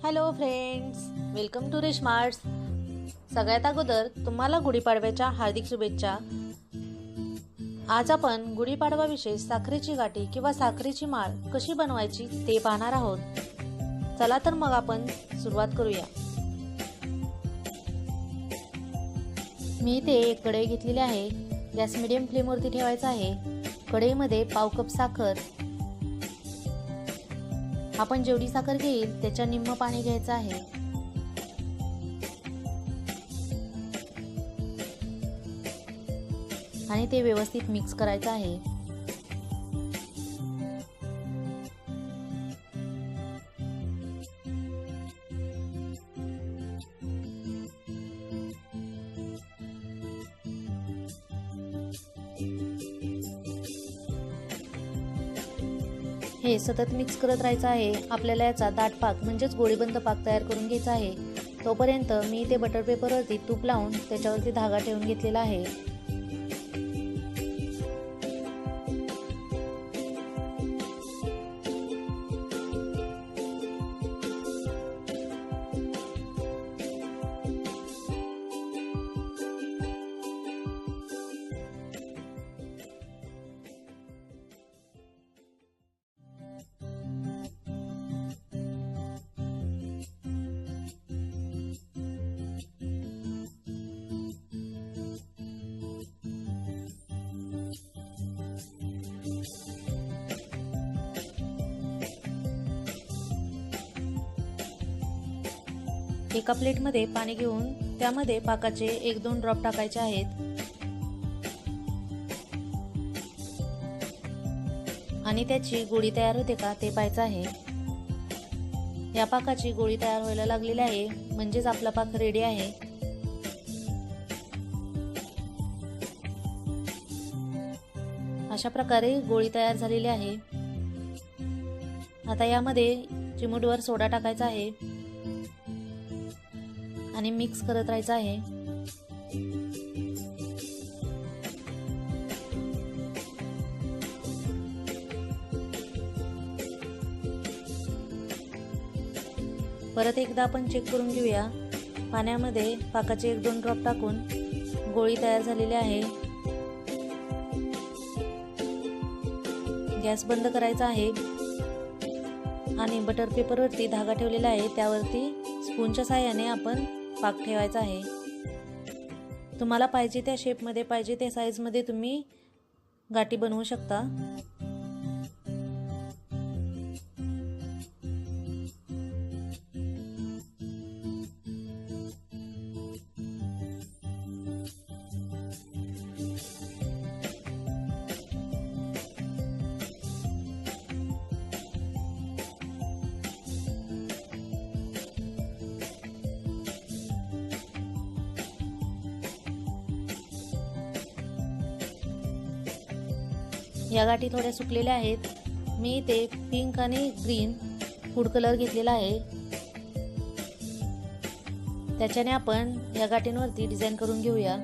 Hello friends, welcome to रेशमार्ट्स. सगळ्यात अगोदर तुम्हाला गुढीपाडव्याच्या हार्दिक शुभेच्छा. आज आपण गुढीपाडवाविषयी साखरेची गाठी किंवा साखरेची माळ कशी बनवायची ते पाहणार आहोत. चला तर मग आपण सुरुवात करूया. मी इथे एक कढई घेतलेली आहे. गॅस मिडियम फ्लेमवरती ठेवायचा आहे. कढईमध्ये पाव कप साखर, आपण जेवढी साखर घेईल त्याच्या निम्म पाणी घ्यायचं आहे. आणि ते व्यवस्थित मिक्स करायचं आहे. हे सतत मिक्स करत राहायचं आहे. आपल्याला याचा दाट पाक म्हणजेच गोळीबंद पाक तयार करून घ्यायचा आहे. तोपर्यंत मी ते बटर पेपरवरती तूप लावून त्याच्यावरती धागा ठेवून घेतलेला आहे. एका प्लेटमध्ये पाणी घेऊन त्यामध्ये पाकाचे 1-2 ड्रॉप टाकायचे आहेत. आणि त्याची गोळी तयार होते का ते पाहायचं आहे. या पाकाची गोळी तयार व्हायला लागलेली आहे, म्हणजेच आपला पाक रेडी आहे. अशा प्रकारे गोळी तयार झालेली आहे. आता यामध्ये चिमूटभर सोडा टाकायचा आहे आणि मिक्स करत राहायचं आहे. परत एकदा आपण चेक करून घेऊया. पाण्यामध्ये पाकाचे 1-2 ड्रॉप टाकून गोळी तयार झालेली आहे. गॅस बंद करायचा आहे आणि बटर पेपरवरती धागा ठेवलेला आहे, त्यावरती स्पूनच्या साहाय्याने आपण पाक ठेवायचा आहे. तुम्हाला पाहिजे त्या शेपमध्ये, पाहिजे त्या साईजमध्ये तुम्ही गाठी बनवू शकता. या गाठी थोड्या सुकलेल्या आहेत. मी इथे पिंक आणि ग्रीन फूड कलर घेतलेला आहे. त्याच्याने आपण या गाठींवरती डिझाईन करून घेऊया.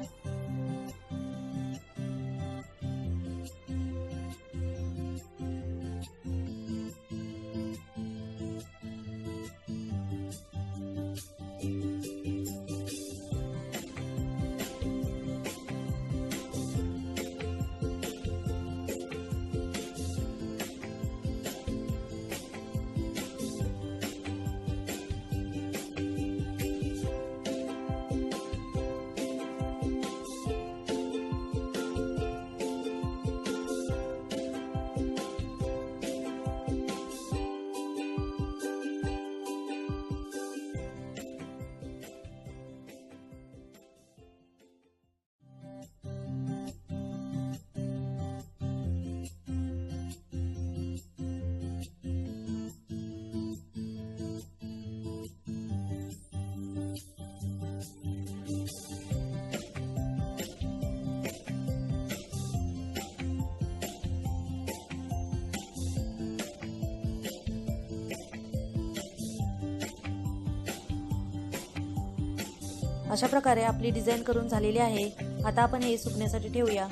अशा प्रकारे आपली डिझाईन करून झालेली आहे. आता आपण हे सुकण्यासाठी ठेवूया.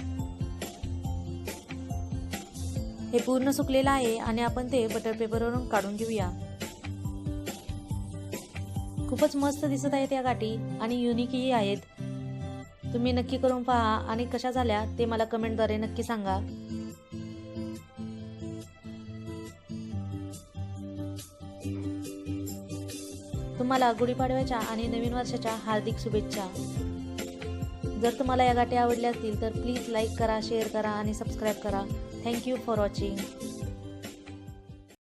हे पूर्ण सुकलेलं आहे आणि आपण ते बटर पेपरवरून काढून घेऊया. खूपच मस्त दिसत आहेत या गाठी आणि युनिकही आहेत. तुम्ही नक्की करून पहा आणि कशा झाल्या ते मला कमेंटद्वारे नक्की सांगा. तुम्हाला गुढीपाडव्याच्या आणि नवीन वर्षाच्या हार्दिक शुभेच्छा. जर तुम्हाला या गाठी आवडल्या असतील तर प्लीज लाईक करा, शेअर करा आणि सबस्क्राईब करा. Thank you for watching.